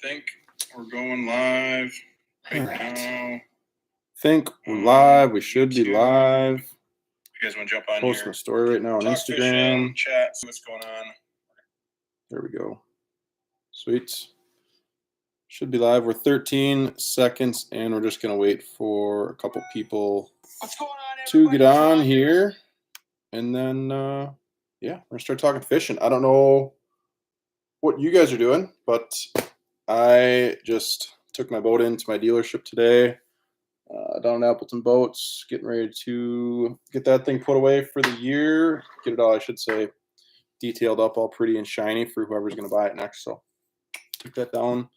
think we're going live right now. Think we're live. We should be live. If you guys want to jump on Post here, my story right now on talk Instagram. Fishing, chat, see what's going on. There we go. Sweet. Should be live. We're 13 seconds, and we're just going to wait for a couple people to get on here. And then, yeah, we're going to start talking fishing. I don't know what you guys are doing, but I just took my boat into my dealership today. Down at Appleton Boats, getting ready to get that thing put away for the year. Get it all, I should say, detailed up all pretty and shiny for whoever's going to buy it next. So took that down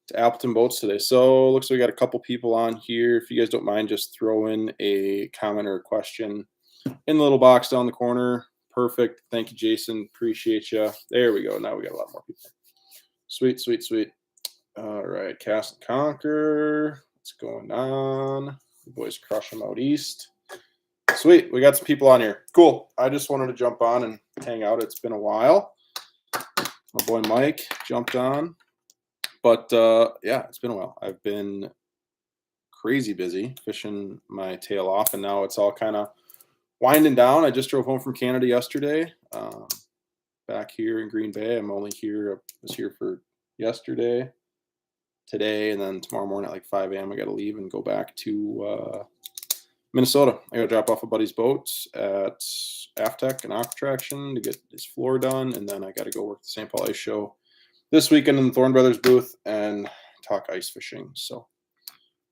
to Appleton Boats today. So looks like we got a couple people on here. If you guys don't mind, just throw in a comment or a question in the little box down the corner. Perfect. Thank you, Jason. Appreciate you. There we go. Now we got a lot more people. Sweet, sweet, sweet. All right. Cast and Conquer. What's going on? The boys crush them out east. Sweet. We got some people on here. Cool. I just wanted to jump on and hang out. It's been a while. My boy Mike jumped on. But, yeah, it's been a while. I've been crazy busy fishing my tail off, and now it's all kind of winding down. I just drove home from Canada yesterday, back here in Green Bay. I'm only here, I was here for yesterday, today, and then tomorrow morning at like 5 a.m. I got to leave and go back to Minnesota. I got to drop off a buddy's boat at Aftech and Aqua Traction to get his floor done, and then I got to go work the St. Paul Ice Show this weekend in the Thorne Brothers booth and talk ice fishing. So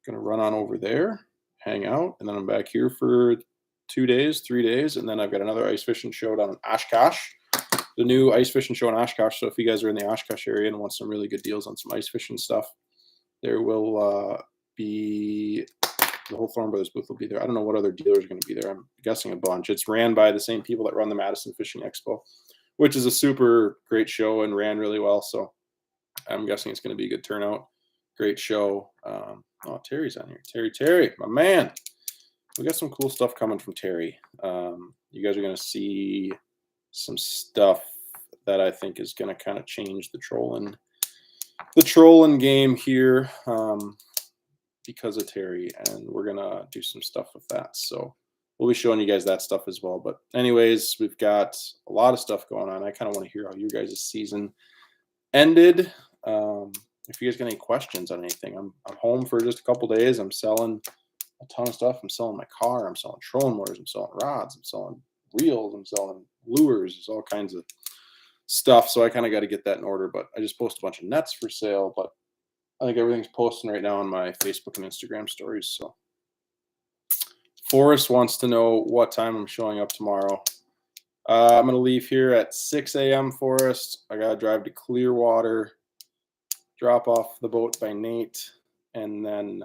going to run on over there, hang out, and then I'm back here for 2 days, 3 days, and then I've got another ice fishing show down in Oshkosh, the new ice fishing show in Oshkosh. So if you guys are in the Oshkosh area and want some really good deals on some ice fishing stuff, there will be the whole Thorne Brothers booth will be there. I don't know what other dealers are going to be there. I'm guessing a bunch. It's ran by the same people that run the Madison Fishing Expo, which is a super great show and ran really well. So I'm guessing it's going to be a good turnout. Great show. Oh, Terry's on here. Terry, my man. We got some cool stuff coming from Terry. You guys are going to see some stuff that I think is going to kind of change the trolling game here because of Terry, and we're going to do some stuff with that. So we'll be showing you guys that stuff as well. But anyways, we've got a lot of stuff going on. I kind of want to hear how you guys' season ended. If you guys got any questions on anything, I'm home for just a couple days. I'm selling a ton of stuff. I'm selling my car. I'm selling trolling motors. I'm selling rods. I'm selling reels. I'm selling lures. There's all kinds of stuff. So I kind of got to get that in order. But I just posted a bunch of nets for sale. But I think everything's posting right now on my Facebook and Instagram stories. So Forrest wants to know what time I'm showing up tomorrow. I'm going to leave here at 6 a.m. Forrest. I got to drive to Clearwater, drop off the boat by Nate, and then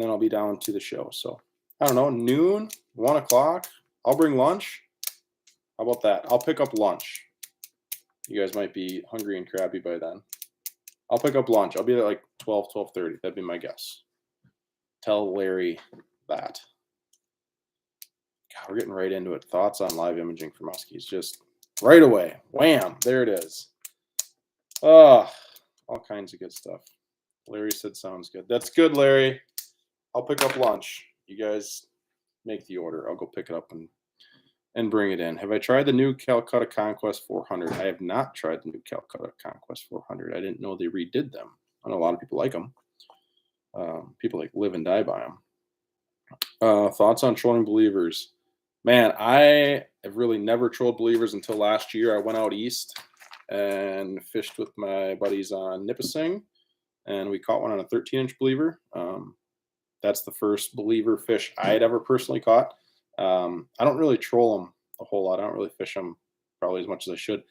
I'll be down to the show. So I don't know, noon, 1 o'clock. I'll bring lunch. How about that? I'll pick up lunch. You guys might be hungry and crabby by then. I'll pick up lunch. I'll be there like 12:30. That'd be my guess. Tell Larry that. God, we're getting right into it. Thoughts on live imaging for muskies. Just right away. Wham. There it is. Oh, all kinds of good stuff. Larry said sounds good. That's good, Larry. I'll pick up lunch. You guys make the order. I'll go pick it up and bring it in. Have I tried the new Calcutta Conquest 400? I have not tried the new Calcutta Conquest 400. I didn't know they redid them. I know a lot of people like them. People like live and die by them. Thoughts on trolling believers? Man, I have really never trolled believers until last year. I went out east and fished with my buddies on Nipissing, and we caught one on a 13-inch believer. That's the first believer fish I had ever personally caught. I don't really troll them a whole lot. I don't really fish them probably as much as I should.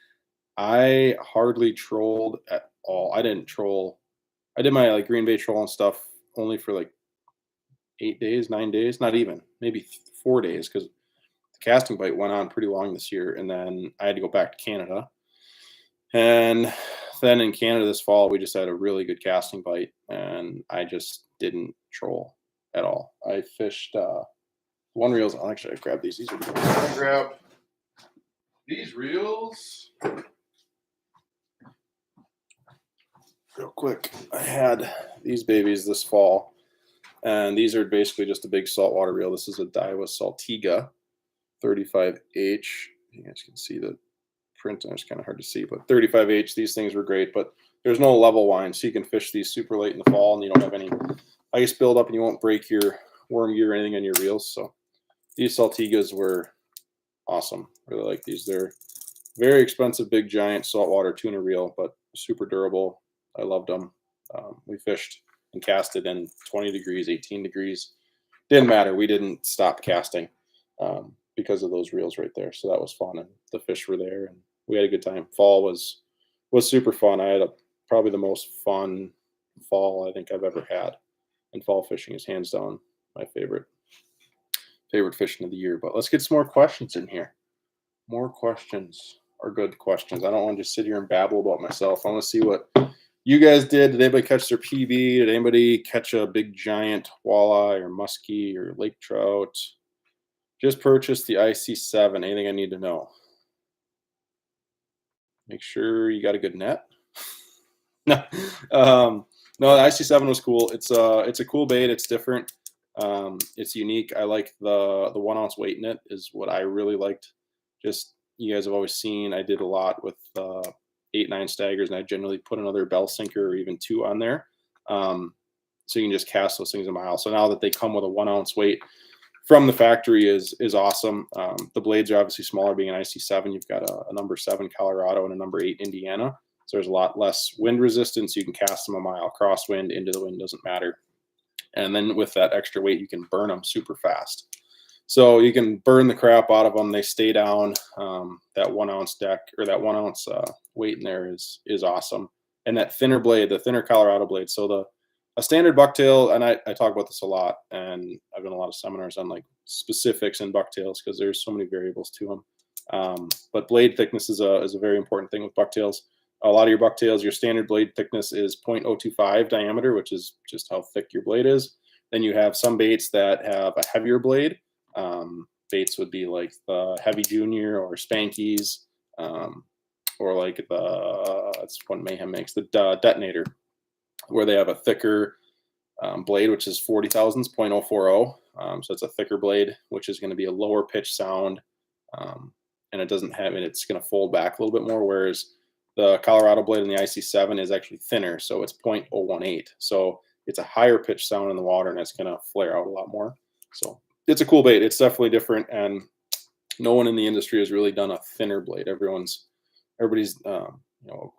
I hardly trolled at all. I didn't troll. I did my like Green Bay trolling stuff only for like 8 days, 9 days, not even, maybe 4 days, because the casting bite went on pretty long this year, and then I had to go back to Canada. And then in Canada this fall, we just had a really good casting bite, and I just didn't troll at all. I fished one reels. I'll actually grab these. These are good. I grab these reels. real quick. I had these babies this fall, and these are basically just a big saltwater reel. This is a Daiwa Saltiga 35H. You guys can see the print, and it's kind of hard to see, but 35H, these things were great, but there's no level line, so you can fish these super late in the fall, and you don't have any ice buildup, and you won't break your worm gear or anything on your reels. So these Saltigas were awesome. Really like these. They're very expensive, big, giant saltwater tuna reel, but super durable. I loved them. We fished and casted in 20 degrees, 18 degrees. Didn't matter. We didn't stop casting because of those reels right there. So that was fun, and the fish were there, and we had a good time. Fall was super fun. I had probably the most fun fall I think I've ever had. And fall fishing is hands down my favorite fishing of the year. But let's get some more questions in here. More questions are good questions. I don't want to just sit here and babble about myself. I want to see what you guys did. Did anybody catch their PB? Did anybody catch a big giant walleye or muskie or lake trout? Just purchased the IC7. Anything I need to know? Make sure you got a good net. No, no. The IC7 was cool. It's a cool bait. It's different. It's unique. I like the 1 ounce weight in it is what I really liked. Just you guys have always seen I did a lot with 8-9 staggers, and I generally put another bell sinker or even 2 on there, so you can just cast those things a mile. So now that they come with a 1 ounce weight from the factory is awesome. The blades are obviously smaller, being an IC7. You've got a number 7 Colorado and a number 8 Indiana, so there's a lot less wind resistance. You can cast them a mile, crosswind, into the wind, doesn't matter. And then with that extra weight, you can burn them super fast. So you can burn the crap out of them. They stay down. That 1 ounce deck or that 1 ounce weight in there is awesome. And that thinner blade, the thinner Colorado blade. So a standard bucktail, and I talk about this a lot, and I've done a lot of seminars on like specifics in bucktails because there's so many variables to them. But blade thickness is a very important thing with bucktails. A lot of your bucktails, your standard blade thickness is 0.025 diameter, which is just how thick your blade is. Then you have some baits that have a heavier blade. Baits would be like the Heavy Junior or Spankies, or like that's one Mayhem makes, the Detonator, where they have a thicker blade, which is 40 thousandths, 0.040. So it's a thicker blade, which is going to be a lower pitch sound, and it doesn't have it. It's going to fold back a little bit more, whereas the Colorado blade in the IC7 is actually thinner, so it's 0.018. So it's a higher pitch sound in the water, and it's going to flare out a lot more. So it's a cool bait. It's definitely different, and no one in the industry has really done a thinner blade. Everybody's, a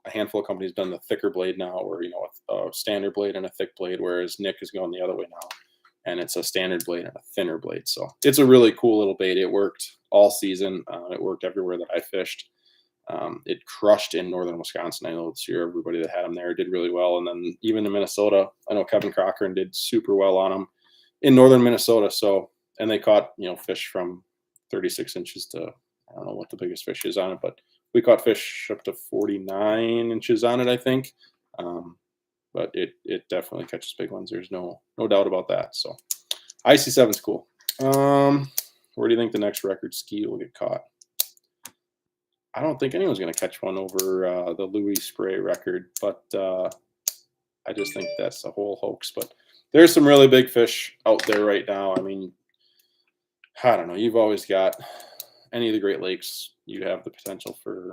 handful of companies done the thicker blade now, or a standard blade and a thick blade, whereas Nick is going the other way now, and it's a standard blade and a thinner blade. So it's a really cool little bait. It worked all season. It worked everywhere that I fished. It crushed in northern Wisconsin. I know this year everybody that had them there did really well, and then even in Minnesota, I know Kevin Cochran did super well on them in northern Minnesota. So. And they caught, fish from 36 inches to, I don't know what the biggest fish is on it, but we caught fish up to 49 inches on it, I think. But it definitely catches big ones. There's no doubt about that. So IC7's cool. Where do you think the next record ski will get caught? I don't think anyone's going to catch one over the Louis Spray record, but I just think that's a whole hoax. But there's some really big fish out there right now. I mean, I don't know. You've always got any of the Great Lakes. You have the potential for,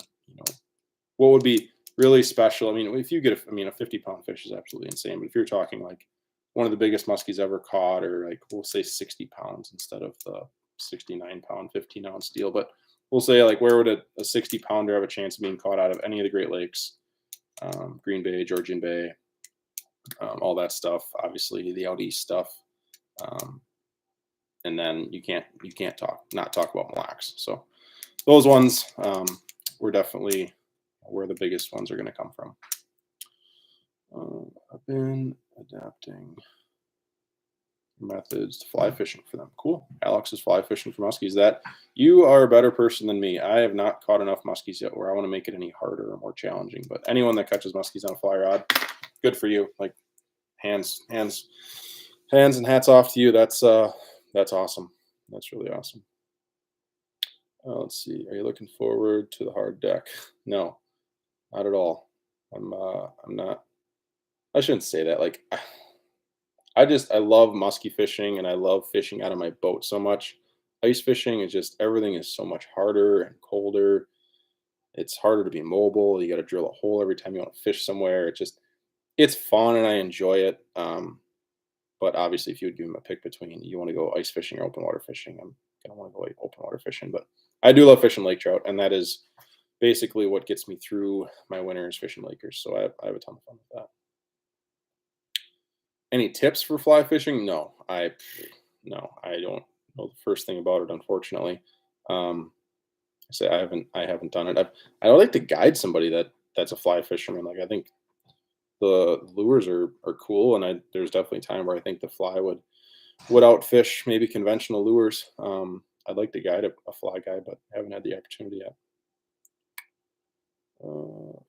what would be really special. I mean, if you get a 50-pound fish is absolutely insane. But if you're talking like one of the biggest muskies ever caught, or like we'll say 60 pounds instead of the 69-pound 15-ounce deal. But we'll say like where would a 60-pounder have a chance of being caught out of any of the Great Lakes? Green Bay, Georgian Bay, all that stuff. Obviously the out east stuff. And then you can't not talk about Mille Lacs. So those ones were definitely where the biggest ones are going to come from. I've been adapting methods to fly fishing for them. Cool. Alex is fly fishing for muskies. That you are a better person than me. I have not caught enough muskies yet where I want to make it any harder or more challenging. But anyone that catches muskies on a fly rod, good for you. Like hands and hats off to you. That's awesome. That's really awesome. Let's see. Are you looking forward to the hard deck? No, not at all. I'm not I shouldn't say that. Like, I love musky fishing and I love fishing out of my boat so much. Ice fishing is just everything is so much harder and colder. It's harder to be mobile. You got to drill a hole every time you want to fish somewhere. It's fun and I enjoy it. But obviously, if you would give them a pick between you want to go ice fishing or open water fishing, I'm gonna want to go open water fishing. But I do love fishing lake trout, and that is basically what gets me through my winters fishing lakers. So I have a ton of fun with that. Any tips for fly fishing? No, I don't know the first thing about it, unfortunately. Um, I say I haven't done it. I would like to guide somebody that's a fly fisherman. Like I think the lures are cool, and there's definitely time where I think the fly would outfish maybe conventional lures. I'd like to guide a fly guy, but haven't had the opportunity yet.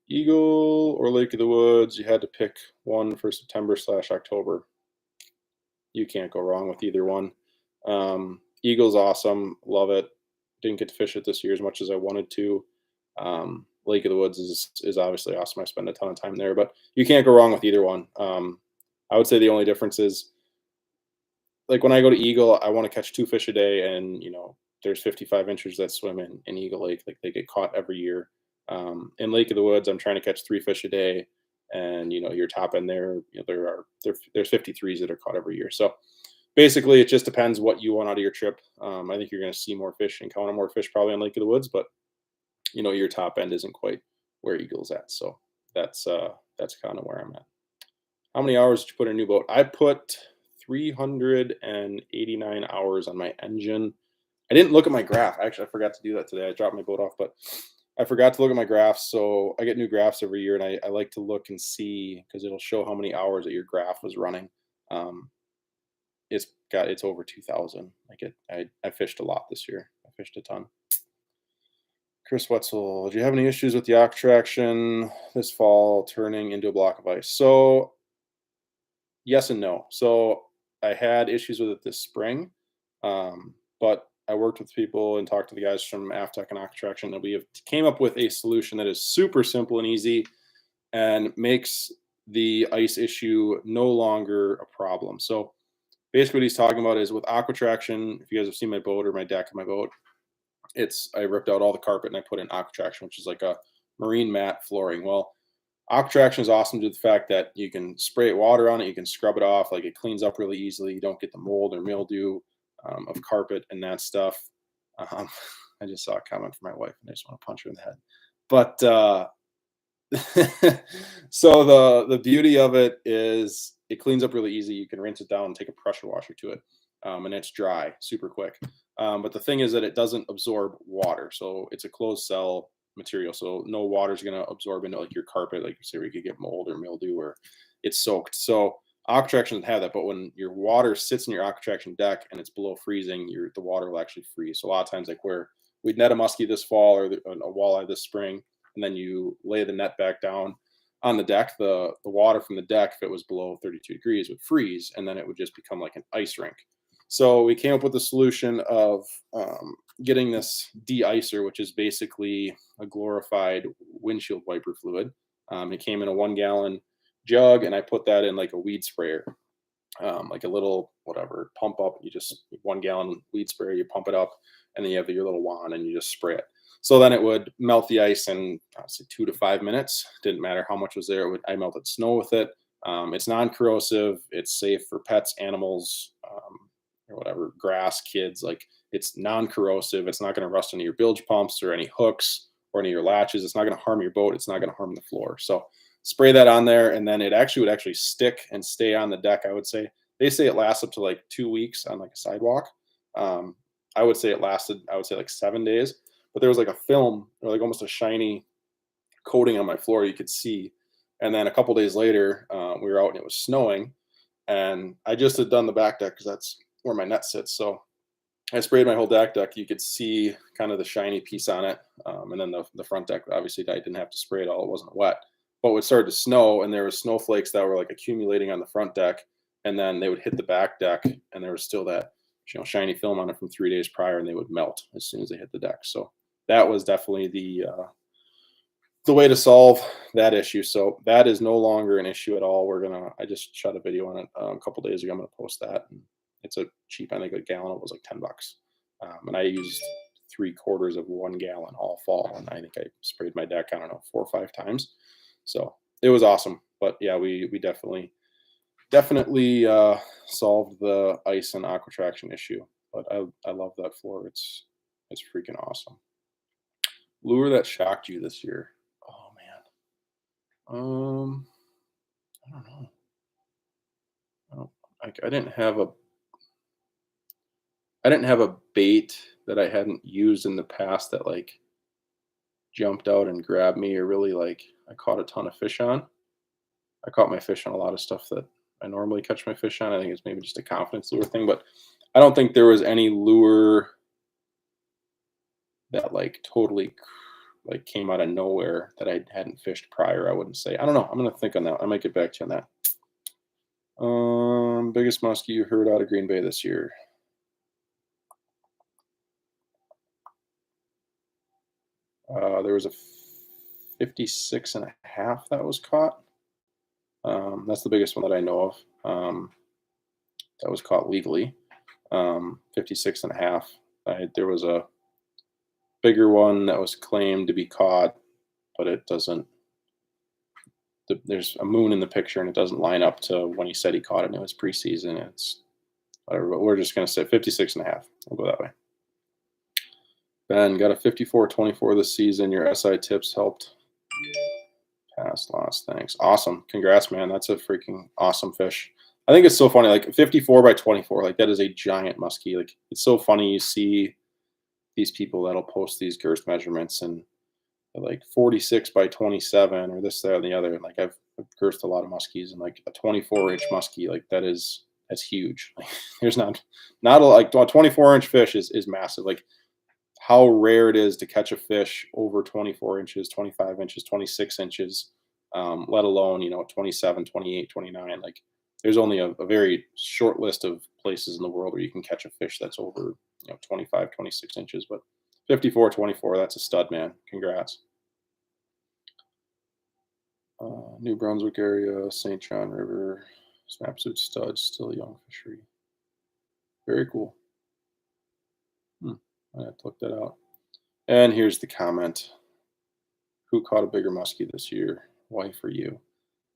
Eagle or Lake of the Woods? You had to pick one for September/October. You can't go wrong with either one. Eagle's awesome, love it. Didn't get to fish it this year as much as I wanted to. Lake of the Woods is obviously awesome. I spend a ton of time there, but you can't go wrong with either one. I would say the only difference is like when I go to Eagle, I want to catch 2 fish a day, and there's 55 inches that swim in Eagle Lake. Like they get caught every year. In Lake of the Woods, I'm trying to catch 3 fish a day, and your top end there, there's 53s that are caught every year. So basically, it just depends what you want out of your trip. I think you're going to see more fish and count on more fish probably in Lake of the Woods, but your top end isn't quite where Eagle's at. So that's kind of where I'm at. How many hours did you put in a new boat? I put 389 hours on my engine. I didn't look at my graph. Actually, I forgot to do that today. I dropped my boat off, but I forgot to look at my graphs. So I get new graphs every year, and I like to look and see because it'll show how many hours that your graph was running. It's over 2,000. I fished a lot this year. I fished a ton. Chris Wetzel, do you have any issues with the yacht traction this fall turning into a block of ice? So yes and no. So I had issues with it this spring, but I worked with people and talked to the guys from Aftec and Aqua Traction, and we have came up with a solution that is super simple and easy and makes the ice issue no longer a problem. So basically what he's talking about is with Aqua Traction, if you guys have seen my boat or my deck of my boat, I ripped out all the carpet and I put in Aqua Traction, which is like a marine mat flooring. Well, Aqua Traction is awesome to the fact that you can spray water on it, you can scrub it off, like it cleans up really easily. You don't get the mold or mildew of carpet and that stuff. I just saw a comment from my wife and I just want to punch her in the head. But so the beauty of it is it cleans up really easy. You can rinse it down and take a pressure washer to it, and it's dry super quick. But the thing is that it doesn't absorb water, so it's a closed cell material, so no water is going to absorb into like your carpet, like you say, where you could get mold or mildew or it's soaked. So Aqua Traction doesn't have that, but when your water sits in your Aqua Traction deck and it's below freezing, the water will actually freeze. So a lot of times, like where we'd net a muskie this fall or a walleye this spring, and then you lay the net back down on the deck, the water from the deck, if it was below 32 degrees, would freeze, and then it would just become like an ice rink. So we came up with a solution of getting this de-icer, which is basically a glorified windshield wiper fluid. It came in a 1-gallon jug, and I put that in like a weed sprayer, like a little whatever pump up. You just 1-gallon weed sprayer, you pump it up, and then you have your little wand, and you just spray it. So then it would melt the ice in, I'd say 2 to 5 minutes. Didn't matter how much was there. I melted snow with it. It's non-corrosive. It's safe for pets, animals, or whatever, grass, kids. Like it's non-corrosive. It's not going to rust into your bilge pumps or any hooks or any of your latches. It's not going to harm your boat. It's not going to harm the floor. So spray that on there, and then it would actually stick and stay on the deck. I would say they say it lasts up to like 2 weeks on like a sidewalk. I would say it lasted, I would say like 7 days. But there was like a film or like almost a shiny coating on my floor you could see. And then a couple days later, we were out and it was snowing, and I just had done the back deck because that's where my net sits. So I sprayed my whole deck. You could see kind of the shiny piece on it. And then the front deck, obviously I didn't have to spray it all. It wasn't wet. But it started to snow, and there was snowflakes that were like accumulating on the front deck, and then they would hit the back deck, and there was still that shiny film on it from 3 days prior, and they would melt as soon as they hit the deck. So that was definitely the way to solve that issue. So that is no longer an issue at all. I just shot a video on it a couple days ago. I'm going to post that. And it's a cheap, I think a gallon, it was like $10. And I used 3/4 of 1 gallon all fall. And I think I sprayed my deck, I don't know, 4 or 5 times. So it was awesome. But yeah, we definitely solved the ice and aqua traction issue. But I love that floor. It's freaking awesome. Lure that shocked you this year. Oh man. I don't know. I didn't have a bait that I hadn't used in the past that like jumped out and grabbed me or really like I caught a ton of fish on. I caught my fish on a lot of stuff that I normally catch my fish on. I think it's maybe just a confidence lure thing, but I don't think there was any lure that like totally like came out of nowhere that I hadn't fished prior. I wouldn't say. I don't know. I'm gonna think on that. I might get back to you on that. Biggest muskie you heard out of Green Bay this year. There was a 56.5 that was caught. That's the biggest one that I know of. That was caught legally. 56.5. There was a bigger one that was claimed to be caught, but it doesn't. There's a moon in the picture, and it doesn't line up to when he said he caught it. And it was preseason. It's whatever. But we're just gonna say 56.5. We'll go that way. Ben got a 54-24 this season. Your SI tips helped. Pass loss. Thanks. Awesome. Congrats, man. That's a freaking awesome fish. I think it's so funny. Like 54-24. Like that is a giant muskie. Like it's so funny. You see these people that'll post these girth measurements and like 46-27 or this, that, and the other. And like I've girthed a lot of muskies and like a 24-inch muskie, like that's huge. Like, there's not like a 24-inch fish is massive. Like how rare it is to catch a fish over 24 inches, 25 inches, 26 inches, let alone, 27, 28, 29. Like there's only a very short list of places in the world where you can catch a fish that's over, 25, 26 inches. But 54-24, that's a stud, man. Congrats. New Brunswick area, St. John River, some absolute studs, still a young fishery. Very cool. I have to look that out. And here's the comment. Who caught a bigger muskie this year? Wife or you?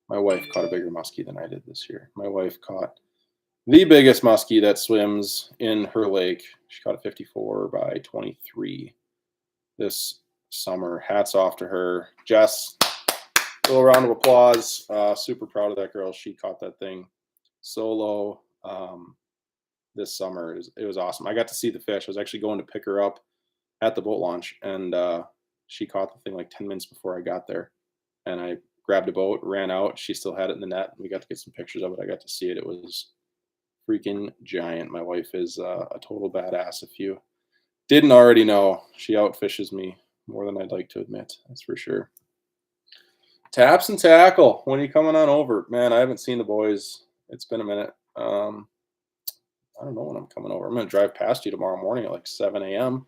My wife caught a bigger muskie than I did this year. My wife caught the biggest muskie that swims in her lake. She caught a 54-23 this summer. Hats off to her. Jess, little round of applause. Super proud of that girl. She caught that thing solo this summer. It was awesome. I got to see the fish. I was actually going to pick her up at the boat launch, and she caught the thing like 10 minutes before I got there. And I grabbed a boat, ran out. She still had it in the net. We got to get some pictures of it. I got to see it. It was freaking giant. My wife is a total badass. If you didn't already know, she outfishes me more than I'd like to admit. That's for sure. Taps and tackle. When are you coming on over? Man, I haven't seen the boys. It's been a minute. I don't know when I'm coming over. I'm going to drive past you tomorrow morning at like 7 a.m.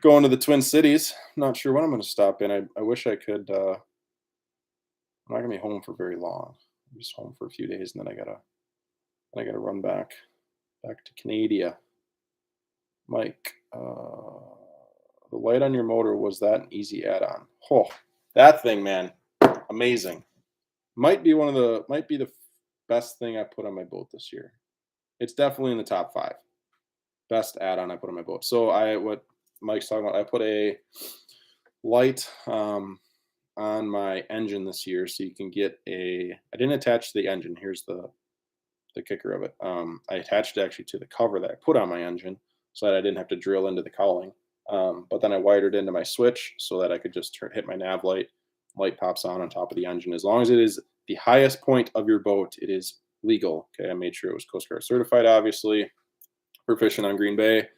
Going to the Twin Cities. I'm not sure when I'm going to stop in. I wish I could. I'm not going to be home for very long. I'm just home for a few days, and then I gotta run back to Canada. Mike, the light on your motor, was that an easy add-on? Oh, that thing, man, amazing. Might be the best thing I put on my boat this year. It's definitely in the top 5 best add-on I put on my boat. So what Mike's talking about, I put a light on my engine this year, so you can get I didn't attach to the engine. Here's the kicker of it. I attached it actually to the cover that I put on my engine so that I didn't have to drill into the cowling. But then I wired it into my switch so that I could just hit my nav light. Light pops on top of the engine. As long as it is the highest point of your boat, it is legal. Okay, I made sure it was Coast Guard certified, obviously. For fishing on Green Bay,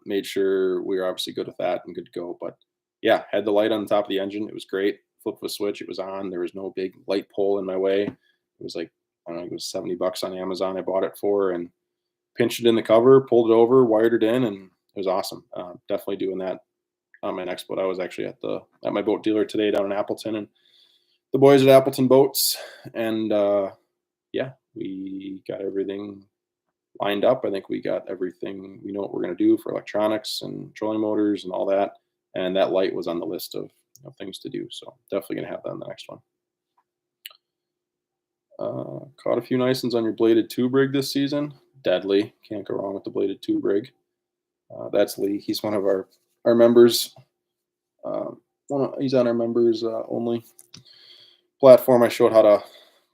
made sure we were obviously good with that and good to go. But yeah, had the light on the top of the engine. It was great. Flip the switch, it was on. There was no big light pole in my way. It was like, I don't know, it was $70 on Amazon I bought it for, and pinched it in the cover, pulled it over, wired it in, and it was awesome. Definitely doing that on my next boat. I was actually at my boat dealer today down in Appleton, and the boys at Appleton Boats, and yeah, we got everything lined up. I think we got everything. We know what we're going to do for electronics and trolling motors and all that. And that light was on the list of things to do. So definitely going to have that on the next one. Caught a few nice ones on your bladed tube rig this season. Deadly. Can't go wrong with the bladed tube rig. That's Lee. He's one of our members. He's on our members only platform. I showed how to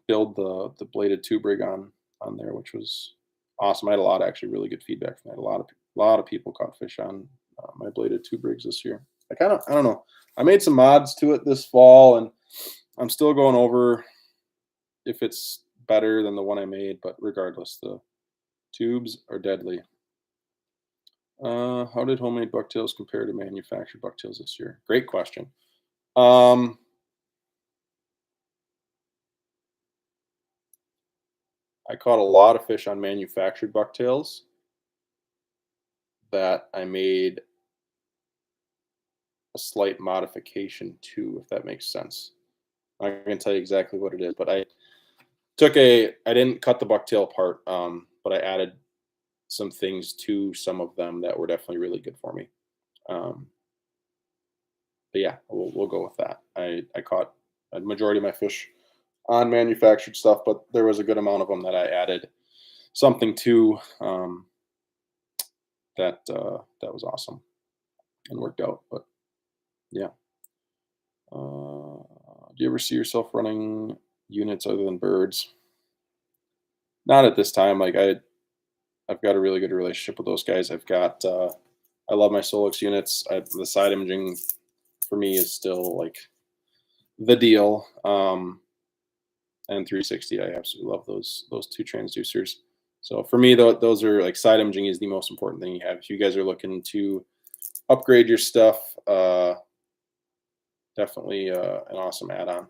build the bladed tube rig on there, which was awesome. I had a lot of actually really good feedback from that. A lot of people caught fish on my bladed tube rigs this year. I don't know. I made some mods to it this fall, and I'm still going over if it's better than the one I made, but regardless, the tubes are deadly. How did homemade bucktails compare to manufactured bucktails this year? Great question. I caught a lot of fish on manufactured bucktails that I made a slight modification to, if that makes sense. I can tell you exactly what it is, but I didn't cut the bucktail part, but I added some things to some of them that were definitely really good for me. But yeah, we'll go with that. I caught a majority of my fish on manufactured stuff, but there was a good amount of them that I added something to that was awesome and worked out. But yeah. Do you ever see yourself running units other than birds? Not at this time. Like I've got a really good relationship with those guys. I've got I love my Solix units. The side imaging for me is still like the deal. And 360, I absolutely love those two transducers. So for me, those are like side imaging is the most important thing you have. If you guys are looking to upgrade your stuff, definitely an awesome add-on.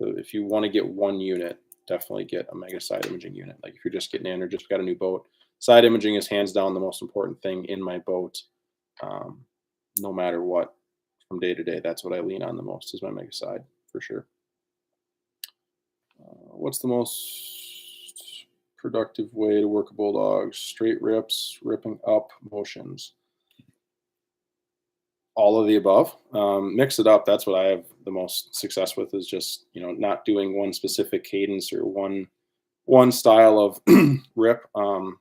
If you want to get one unit, definitely get a mega side imaging unit. Like if you're just getting in or just got a new boat, side imaging is hands down the most important thing in my boat. No matter what, from day to day, that's what I lean on the most is my mega side for sure. What's the most productive way to work a Bulldog? Straight rips, ripping up motions. All of the above. Mix it up. That's what I have the most success with is just, not doing one specific cadence or one style of rip. The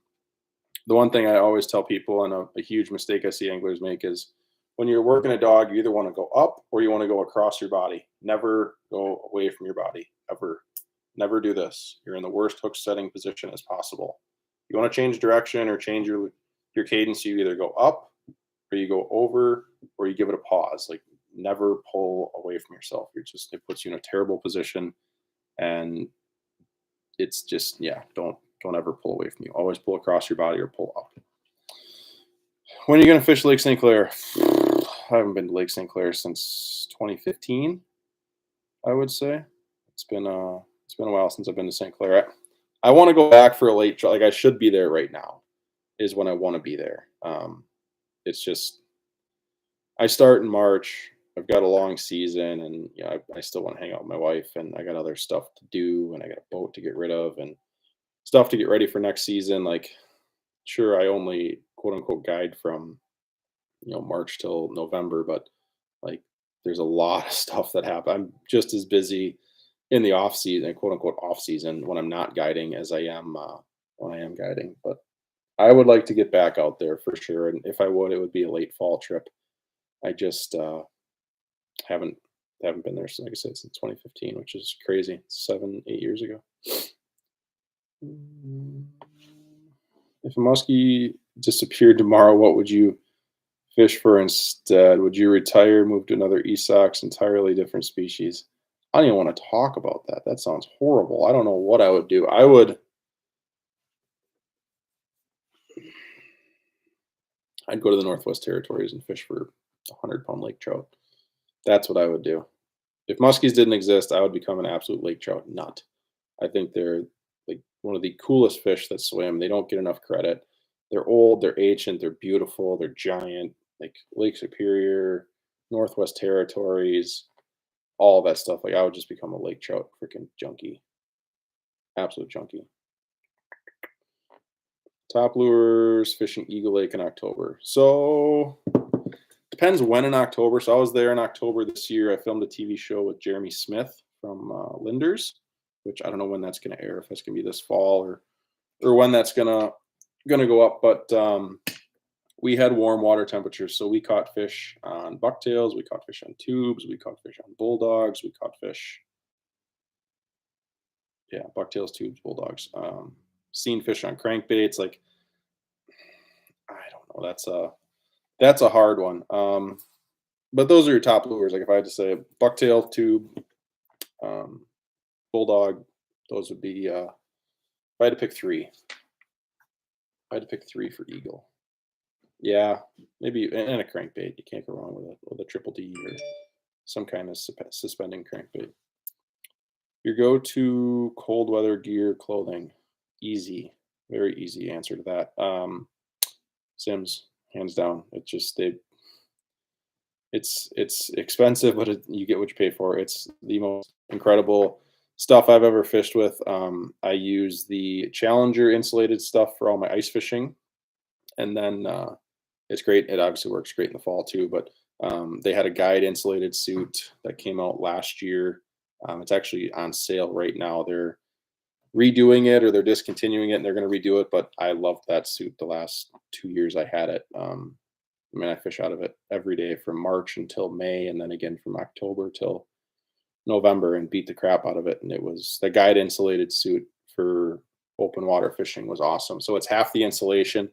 one thing I always tell people, and a huge mistake I see anglers make, is when you're working a dog, you either want to go up or you want to go across your body. Never go away from your body, ever. Never do this. You're in the worst hook setting position as possible. You want to change direction or change your cadence, you either go up or you go over or you give it a pause. Like never pull away from yourself. It puts you in a terrible position, and it's just, don't ever pull away from you. Always pull across your body or pull up. When are you going to fish Lake St. Clair? I haven't been to Lake St. Clair since 2015, I would say. It's been a while since I've been to St. Clair. I want to go back for a late trout. Like I should be there right now is when I want to be there. It's just, I start in March. I've got a long season, and I still want to hang out with my wife, and I got other stuff to do, and I got a boat to get rid of, and stuff to get ready for next season. Like, sure, I only quote unquote guide from March till November, but like there's a lot of stuff that happens. I'm just as busy in the off season, quote unquote off season, when I'm not guiding as I am when I am guiding. But I would like to get back out there for sure, and if I would, it would be a late fall trip. I just haven't been there, like I said, since 2015, which is crazy. 7-8 years ago. If a muskie disappeared tomorrow, what would you fish for instead? Would you retire, move to another Esox, entirely different species? I don't even want to talk about that. That sounds horrible. I don't know what I would do. I'd go to the Northwest Territories and fish for 100-pound lake trout. That's what I would do. If muskies didn't exist, I would become an absolute lake trout nut. I think they're like one of the coolest fish that swim. They don't get enough credit. They're old, they're ancient, they're beautiful, they're giant. like Lake Superior, Northwest Territories, all that stuff. Like I would just become a lake trout freaking junkie, absolute junkie. Top lures fishing Eagle Lake in October. So depends when in October. So I was there in October this year. I filmed a TV show with Jeremy Smith from Linders, which I don't know when that's going to air. If that's going to be this fall or when that's gonna go up. But we had warm water temperatures, so we caught fish on bucktails, we caught fish on tubes, we caught fish on bulldogs, we caught fish. Yeah, bucktails, tubes, bulldogs. Seen fish on crankbaits. Like I don't know. That's a hard one. But those are your top lures. Like if I had to say bucktail, tube, bulldog, those would be. If I had to pick three, for eagle. Yeah, maybe and a crankbait. You can't go wrong with a triple D or some kind of suspending crankbait. Your go-to cold weather gear clothing. Easy, very easy answer to that. Sims, hands down. It's expensive, but you get what you pay for. It's the most incredible stuff I've ever fished with. I use the Challenger insulated stuff for all my ice fishing, and then it's great. It obviously works great in the fall too. But they had a guide insulated suit that came out last year. It's actually on sale right now. They're redoing it or they're discontinuing it and they're going to redo it. But I loved that suit the last 2 years I had it. I mean, I fish out of it every day from March until May, and then again from October till November, and beat the crap out of it. And it was the guide insulated suit for open water fishing was awesome. So it's half the insulation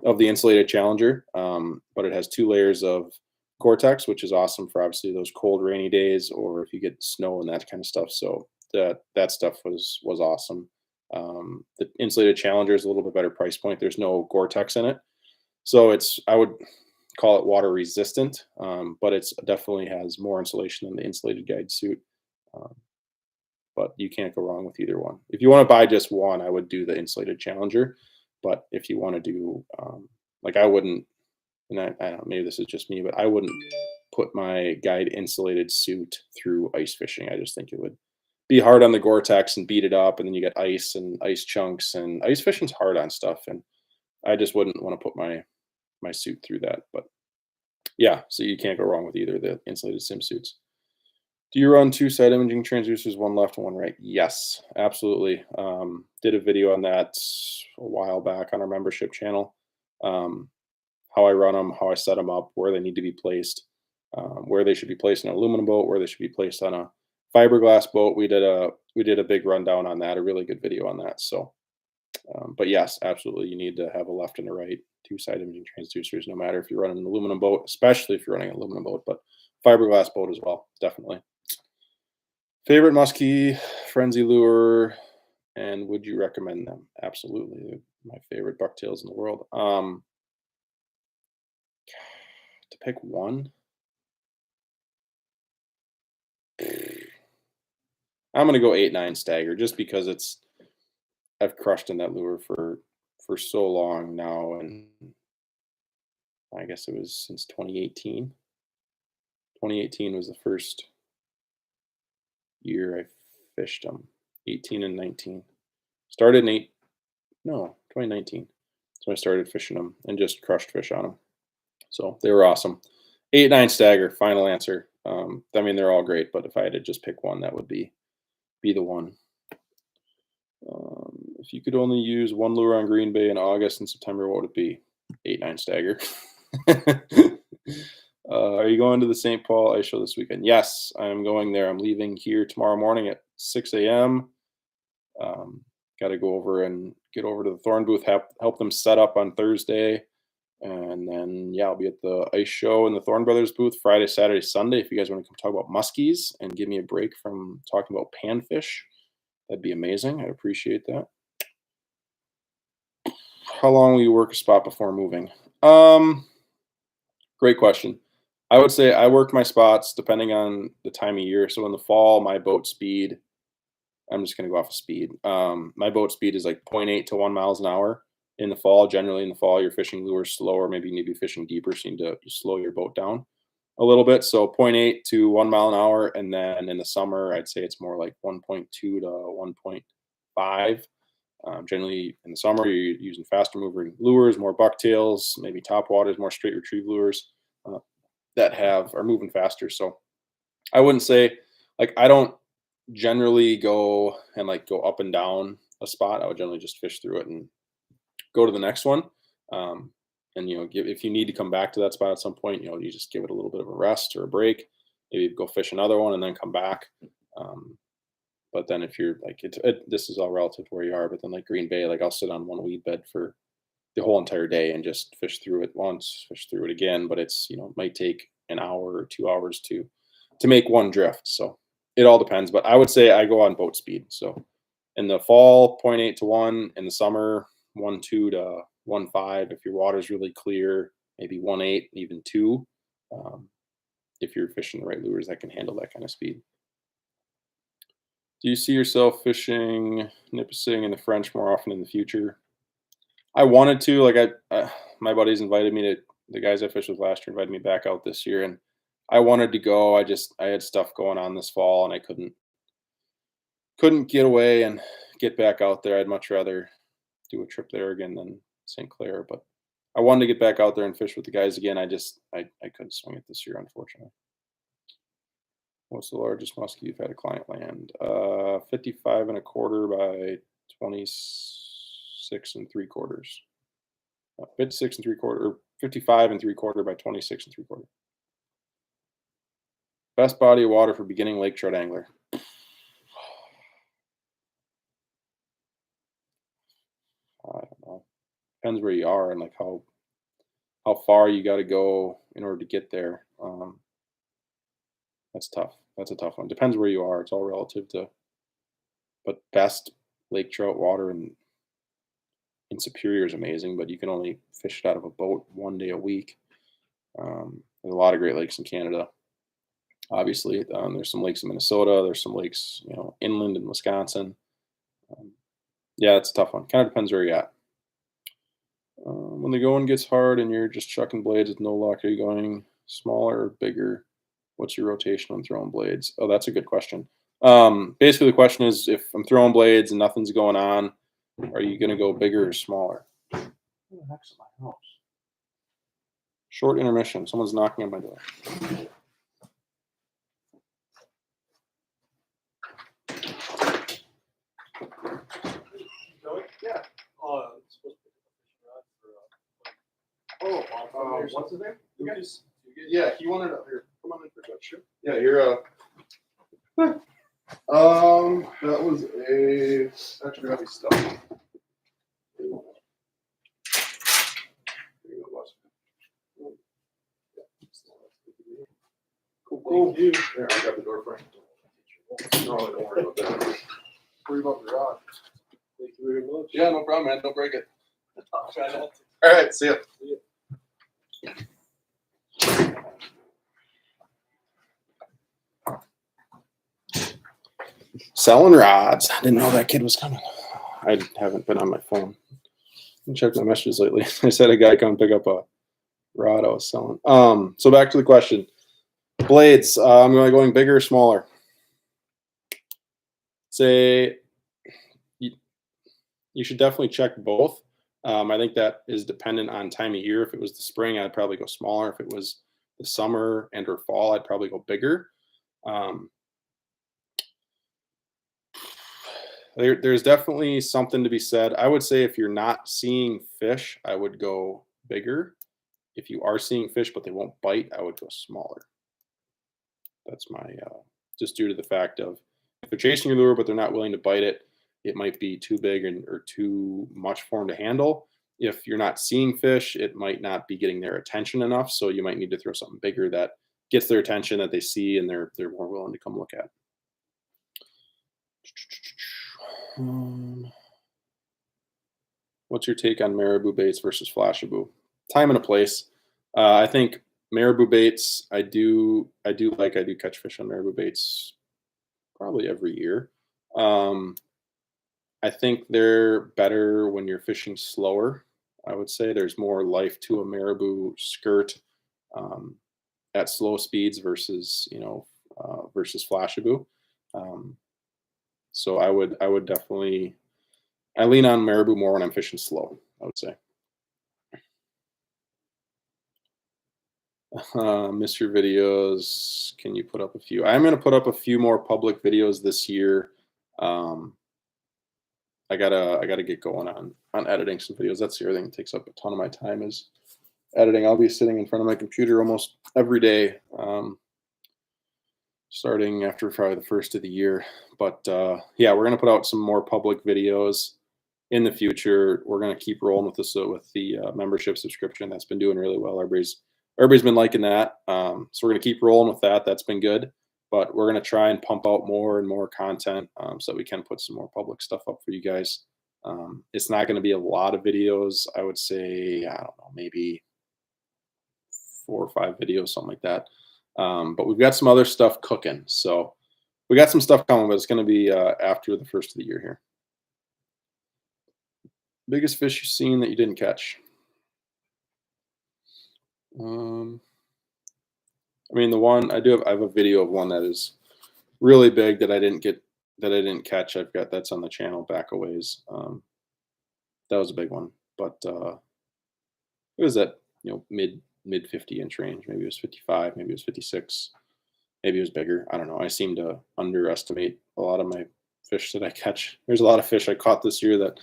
of the insulated Challenger, but it has 2 layers of Gore-Tex, which is awesome for obviously those cold, rainy days, or if you get snow and that kind of stuff. So that stuff was awesome. The insulated Challenger is a little bit better price point. There's no Gore-Tex in it, so I would call it water resistant, but it's definitely has more insulation than the insulated guide suit. But you can't go wrong with either one. If you want to buy just one, I would do the insulated Challenger. But if you want to do, like I wouldn't, and I don't know, maybe this is just me, but I wouldn't put my guide insulated suit through ice fishing. I just think it would be hard on the Gore-Tex and beat it up, and then you get ice and ice chunks, and ice fishing's hard on stuff, and I just wouldn't want to put my suit through that. But yeah, so you can't go wrong with either the insulated sim suits. Do you run 2 side imaging transducers, one left and one right? Yes, absolutely. Did a video on that a while back on our membership channel. How I run them, how I set them up, where they need to be placed, where they should be placed in an aluminum boat, where they should be placed on a fiberglass boat. We did a big rundown on that, a really good video on that. So, but yes, absolutely, you need to have a left and a right 2 side imaging transducers, no matter if you're running an aluminum boat, especially if you're running an aluminum boat, but fiberglass boat as well, definitely. Favorite musky frenzy lure, and would you recommend them? Absolutely, they're my favorite bucktails in the world. To pick one, I'm gonna go 8-9 stagger, just because I've crushed in that lure for so long now, and I guess it was since 2018. 2018 was the first year I fished them. 18 and 19. Started in 2019. So I started fishing them and just crushed fish on them. So they were awesome. 8-9 stagger, final answer. I mean, they're all great, but if I had to just pick one, that would be the one. If you could only use one lure on Green Bay in August and September, what would it be? 8-9 stagger. Are you going to the St. Paul Ice Show this weekend? Yes, I'm going there. I'm leaving here tomorrow morning at 6 a.m. Got to go over and get over to the Thorn booth, help them set up on Thursday. And then, yeah, I'll be at the Ice Show in the Thorn Brothers booth Friday, Saturday, Sunday. If you guys want to come talk about muskies and give me a break from talking about panfish, that'd be amazing. I'd appreciate that. How long will you work a spot before moving? Great question. I would say I work my spots depending on the time of year. So in the fall, my boat speed, I'm just going to go off of speed. My boat speed is like 0.8 to 1 miles an hour. in the fall. Generally in the fall, you're fishing lures slower. Maybe you need to be fishing deeper, so you need to slow your boat down a little bit. So 0.8 to 1 mile an hour. And then in the summer, I'd say it's more like 1.2 to 1.5. Generally in the summer, you're using faster moving lures, more bucktails, maybe topwaters, more straight retrieve lures that are moving faster. So I wouldn't say, like, I don't generally go and like go up and down a spot. I would generally just fish through it and go to the next one. And if you need to come back to that spot at some point, you just give it a little bit of a rest or a break. Maybe go fish another one and then come back. But then if you're like, this is all relative to where you are. But then like Green Bay, like I'll sit on one weed bed for the whole entire day and just fish through it once, fish through it again. But it's it might take an hour or 2 hours to make one drift. So it all depends. But I would say I go on boat speed. So in the fall, 0.8 to 1. In the summer, 1.2 to 1.5. If your water's really clear, maybe 1.8, even 2. If you're fishing the right lures that can handle that kind of speed. Do you see yourself fishing Nipissing and the French more often in the future? I wanted to. Like my buddies invited me to. The guys I fished with last year invited me back out this year, and I wanted to go. I had stuff going on this fall, and I couldn't get away and get back out there. I'd much rather do a trip there again than St. Clair, but I wanted to get back out there and fish with the guys again. I couldn't swing it this year, unfortunately. What's the largest muskie you've had a client land? 55 1/4 by 26 3/4. 56 3/4, or 55 3/4 by 26 3/4. Best body of water for beginning lake trout angler. I don't know. Depends where you are and like how far you got to go in order to get there. That's tough. That's a tough one. Depends where you are. It's all relative to. But best lake trout water in Superior is amazing, but you can only fish it out of a boat 1 day a week. There's a lot of great lakes in Canada. Obviously, there's some lakes in Minnesota. There's some lakes, inland in Wisconsin. Yeah, it's a tough one. Kind of depends where you're at. When the going gets hard and you're just chucking blades with no luck, are you going smaller or bigger? What's your rotation on throwing blades? Oh, that's a good question. Basically, the question is, if I'm throwing blades and nothing's going on, are you going to go bigger or smaller? Who the heck's at my house? Short intermission. Someone's knocking on my door. Yeah. What's his name? Lucas. Yeah, he wanted up here. Come on in for that. Sure. Yeah, you're that was a extra heavy stuff. Cool. Thank you. There, I got the door frame. No, don't worry about that. Worry about the rod. Thank you very much. Yeah, no problem, man. Don't break it. I'll try not to. All right, see ya. Selling rods. I didn't know that kid was coming. I haven't been on my phone. I checked my messages lately. I said a guy come pick up a rod I was selling. So back to the question. Blades. I'm going bigger or smaller. Say you should definitely check both. I think that is dependent on time of year. If it was the spring, I'd probably go smaller. If it was the summer and or fall, I'd probably go bigger. There's definitely something to be said. I would say if you're not seeing fish, I would go bigger. If you are seeing fish but they won't bite, I would go smaller. That's my just due to the fact of if they're chasing your lure but they're not willing to bite it, it might be too big or too much for them to handle. If you're not seeing fish, it might not be getting their attention enough. So you might need to throw something bigger that gets their attention, that they see, and they're more willing to come look at. What's your take on Marabou baits versus flashabou? Time and a place. I think Marabou baits, I do catch fish on Marabou baits probably every year. I think they're better when you're fishing slower I would say there's more life to a Marabou skirt at slow speeds versus versus flashabou. Um, so I would definitely I lean on Marabou more when I'm fishing slow, I would say. Miss your videos. Can you put up a few? I'm going to put up a few more public videos this year. Um, I gotta get going on editing some videos. That's the other thing that takes up a ton of my time is editing. I'll be sitting in front of my computer almost every day, starting after probably the first of the year. But yeah, we're gonna put out some more public videos in the future. We're gonna keep rolling with this with the membership subscription. That's been doing really well. Everybody's been liking that. So we're gonna keep rolling with that. That's been good. But we're gonna try and pump out more and more content so that we can put some more public stuff up for you guys. It's not going to be a lot of videos. I would say I don't know, maybe 4 or 5 videos, something like that. But we've got some other stuff cooking, so we got some stuff coming. But it's going to be after the first of the year here. Biggest fish you've seen that you didn't catch? I mean, the one I have a video of one that is really big that I didn't catch. I've got that's on the channel back a ways. That was a big one, but it was at mid 50-inch range. Maybe it was 55, maybe it was 56, maybe it was bigger. I don't know. I seem to underestimate a lot of my fish that I catch. There's a lot of fish I caught this year that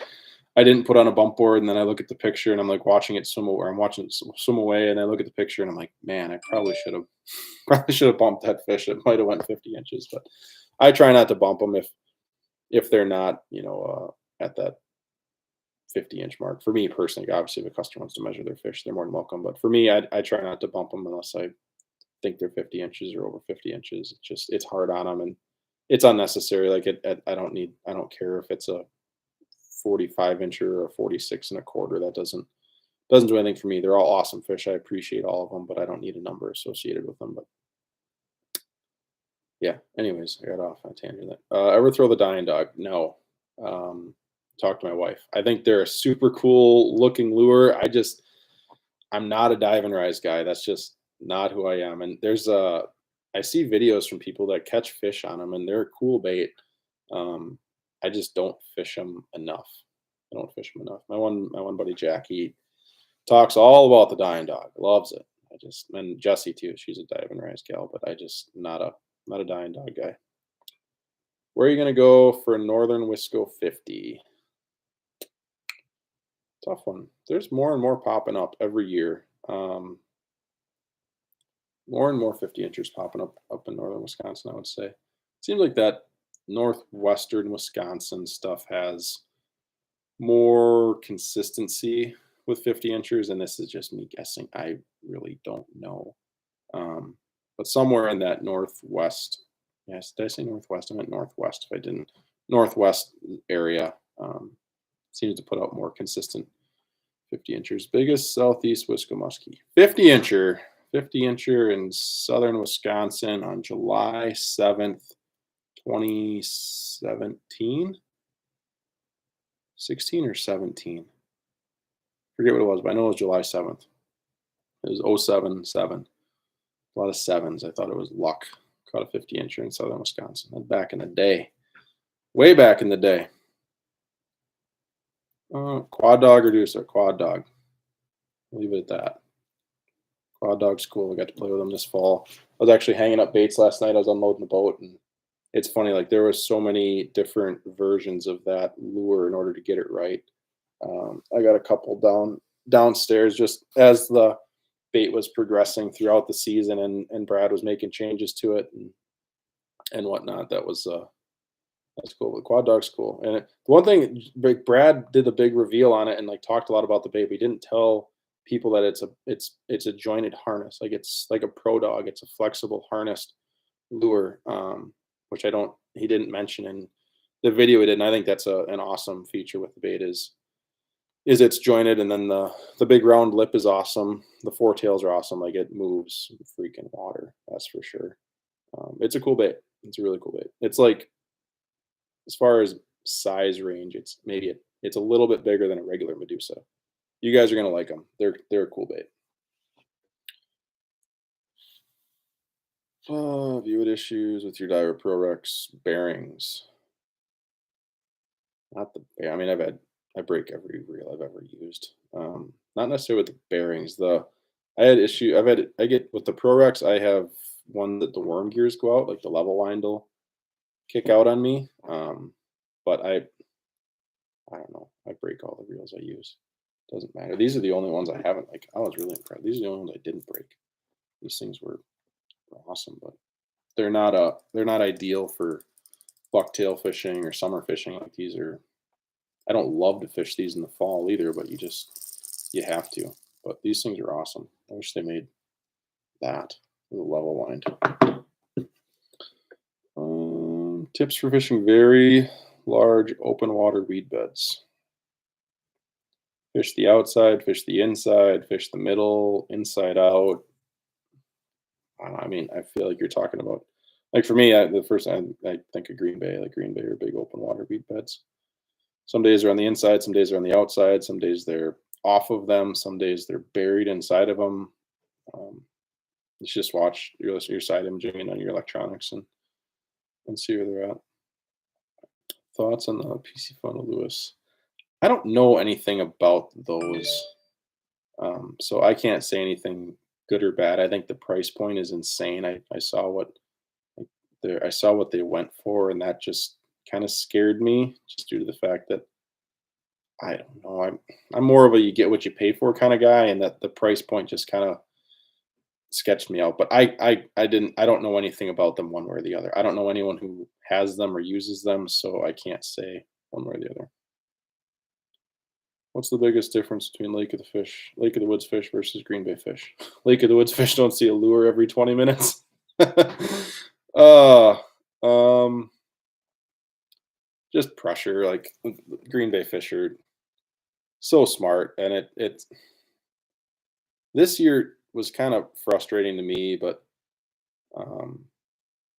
I didn't put on a bump board, and then I look at the picture and I'm like watching it swim away. I'm watching it swim away, and I look at the picture and I'm like, man, I probably should have bumped that fish. It might have went 50 inches, but I try not to bump them if they're not at that 50-inch mark. For me personally, obviously, if a customer wants to measure their fish, they're more than welcome. But for me, I try not to bump them unless I think they're 50 inches or over 50 inches. It's hard on them and it's unnecessary. Like I don't care if it's a 45-incher or a 46 and a quarter. That doesn't do anything for me. They're all awesome fish. I appreciate all of them, but I don't need a number associated with them. But yeah. Anyways, I got off on a tangent. Ever throw the dying dog? No. Um, Talk to my wife. I think they're a super cool looking lure. I'm not a dive and rise guy. That's just not who I am. And I see videos from people that catch fish on them, and they're a cool bait. I just don't fish them enough. I don't fish them enough. My one buddy Jack, he talks all about the dying dog. Loves it. And Jessie too. She's a dive and rise gal, but I just not a dying dog guy. Where are you gonna go for Northern Wisco 50? Tough one. There's more and more popping up every year. More and more 50 inchers popping up in northern Wisconsin, I would say. Seems like that northwestern Wisconsin stuff has more consistency with 50 inchers, and this is just me guessing. I really don't know. But somewhere in that northwest, yes, did I say northwest? I meant northwest if I didn't. Northwest area seems to put out more consistent 50 inchers. Biggest southeast Wisco muskie. 50 incher in southern Wisconsin on July 7th, 2017. 16 or 17. Forget what it was, but I know it was July 7th. It was 077. A lot of sevens. I thought it was luck. Caught a 50 incher in southern Wisconsin. And back in the day. Way back in the day. Quad dog reducer. Quad dog. Leave it at that. Quad dog's cool. I got to play with them this fall. I was actually hanging up baits last night. I was unloading the boat, and it's funny. Like there was so many different versions of that lure in order to get it right. I got a couple downstairs just as the bait was progressing throughout the season, and Brad was making changes to it and whatnot. That's cool. The quad dog's cool. And the one thing, Brad did a big reveal on it and like talked a lot about the bait. We didn't tell people that it's a jointed harness. Like it's like a pro dog. It's a flexible harnessed lure, which he didn't mention in the video he did. And I think that's an awesome feature with the bait is it's jointed, and then the big round lip is awesome. The four tails are awesome. Like it moves freaking water. That's for sure. It's a cool bait. It's a really cool bait. It's like, as far as size range, it's a little bit bigger than a regular Medusa. You guys are gonna like them. They're a cool bait. Viewed issues with your Diver Pro Rex bearings. Not the. I mean, I break every reel I've ever used. Not necessarily with the bearings. I get with the Pro Rex. I have one that the worm gears go out, like the level line will kick out on me. But I don't know. I break all the reels I use. Doesn't matter. These are the only ones I haven't. Like I was really impressed. These are the only ones I didn't break. These things were awesome, but they're not ideal for bucktail fishing or summer fishing. Like these are. I don't love to fish these in the fall either, but you have to. But these things are awesome. I wish they made that with a level line. Tips for fishing very large open water weed beds. Fish the outside, fish the inside, fish the middle, inside out. I mean, I feel like you're talking about, like for me, the first time I think of Green Bay, like Green Bay are big open water weed beds. Some days they're on the inside, some days they're on the outside, some days they're off of them, some days they're buried inside of them. You should just watch your side imaging and on your electronics and see where they're at. Thoughts on the PC Funnel Lewis? I don't know anything about those, so I can't say anything good or bad. I think the price point is insane. I saw I saw what they went for, and that just kind of scared me, just due to the fact that I don't know. I'm more of a you get what you pay for kind of guy, and that the price point just kind of sketched me out. But I don't know anything about them one way or the other. I don't know anyone who has them or uses them, so I can't say one way or the other. What's the biggest difference between Lake of the Woods fish versus Green Bay fish? Lake of the Woods fish don't see a lure every 20 minutes. uh, um, just pressure. Like Green Bay fish are so smart, and it this year was kind of frustrating to me, but um,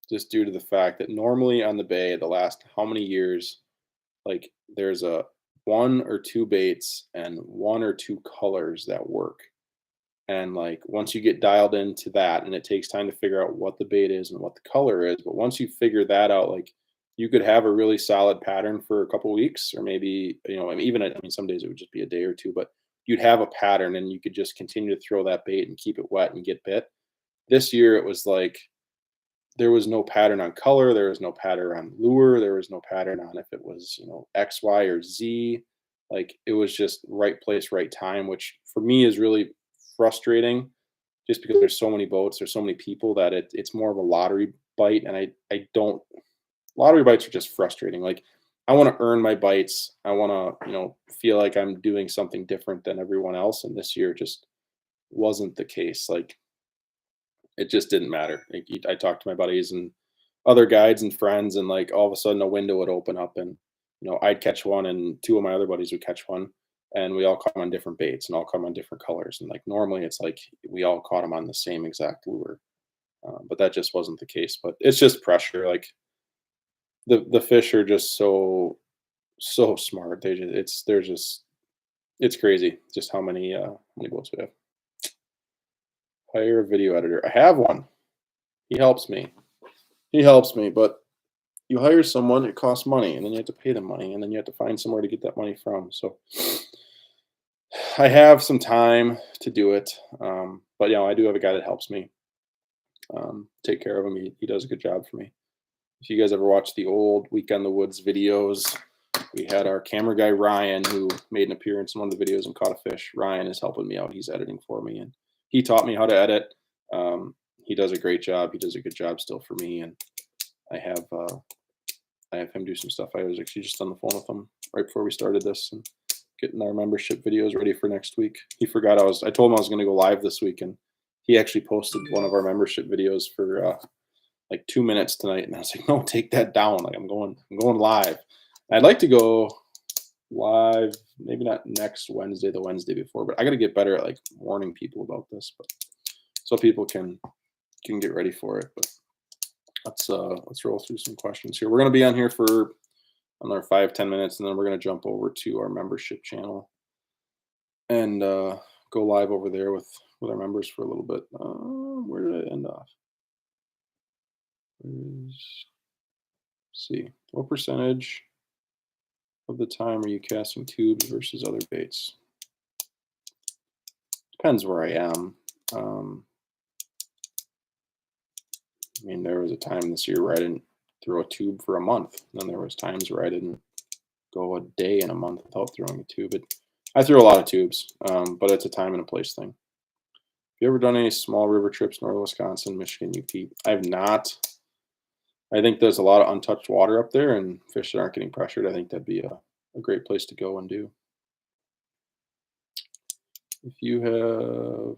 just due to the fact that normally on the bay, the last how many years, like there's a one or two baits and one or two colors that work. And like once you get dialed into that, and it takes time to figure out what the bait is and what the color is, but once you figure that out, like you could have a really solid pattern for a couple weeks, or maybe I mean, even I mean, some days it would just be a day or two, but you'd have a pattern, and you could just continue to throw that bait and keep it wet and get bit. This year, it was like there was no pattern on color, there was no pattern on lure, there was no pattern on if it was X, Y, or Z. Like it was just right place, right time, which for me is really frustrating, just because there's so many boats, there's so many people that it's more of a lottery bite, and I don't. Lottery bites are just frustrating. Like I want to earn my bites. I want to feel like I'm doing something different than everyone else, and this year just wasn't the case. Like it just didn't matter. Like, I talked to my buddies and other guides and friends, and like all of a sudden a window would open up, and I'd catch one, and two of my other buddies would catch one, and we all come on different baits and all come on different colors. And like normally it's like we all caught them on the same exact lure, but that just wasn't the case. But it's just pressure. Like the fish are just so smart. It's crazy just how many boats we have. Hire a video editor. I have one. He helps me. But you hire someone, it costs money, and then you have to pay them money, and then you have to find somewhere to get that money from. So I have some time to do it, but I do have a guy that helps me take care of him. He does a good job for me. If you guys ever watched the old Week on the Woods videos, we had our camera guy Ryan, who made an appearance in one of the videos and caught a fish. Ryan is helping me out. He's editing for me, and he taught me how to edit. He does a great job. He does a good job still for me, and I have him do some stuff. I was actually just on the phone with him right before we started this, and getting our membership videos ready for next week. He forgot I told him I was going to go live this week, and he actually posted one of our membership videos for like 2 minutes tonight, and I was like, no, take that down. Like I'm going live. I'd like to go live, maybe not next Wednesday, the Wednesday before, but I got to get better at like warning people about this, but so people can get ready for it. But let's roll through some questions here. We're going to be on here for another 5-10 minutes, and then we're going to jump over to our membership channel. and go live over there with our members for a little bit. Where did I end off? See, what percentage of the time are you casting tubes versus other baits? Depends where I am. I mean, there was a time this year where I didn't throw a tube for a month. And then there was times where I didn't go a day in a month without throwing a tube. I threw a lot of tubes, but it's a time and a place thing. Have you ever done any small river trips, northern Wisconsin, Michigan, UP? I have not. I think there's a lot of untouched water up there and fish that aren't getting pressured. I think that'd be a great place to go and do. If you have,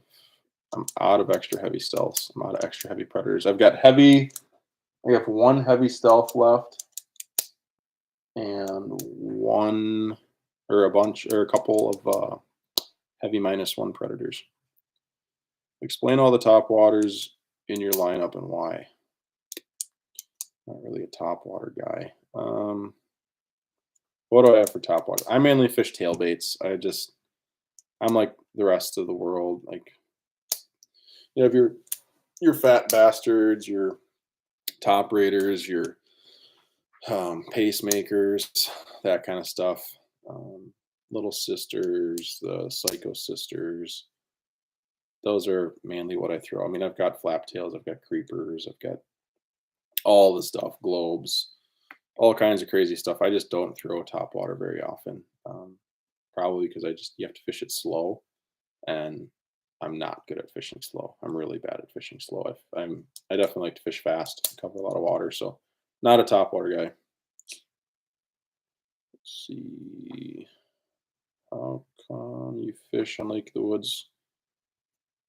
I'm out of extra heavy stealths. I'm out of extra heavy predators. I have one heavy stealth left and a couple of heavy -1 predators. Explain all the top waters in your lineup and why. Not really a top water guy. What do I have for top water? I mainly fish tail baits. I'm like the rest of the world. Like, you have your fat bastards, your top raiders, your pacemakers, that kind of stuff. Little sisters, the psycho sisters. Those are mainly what I throw. I mean, I've got flaptails, I've got creepers, I've got all the stuff, globes, all kinds of crazy stuff. I just don't throw top water very often. Probably because you have to fish it slow, and I'm not good at fishing slow. I'm really bad at fishing slow. I definitely like to fish fast and cover a lot of water, so not a top water guy. Let's see. How come you fish on Lake of the Woods?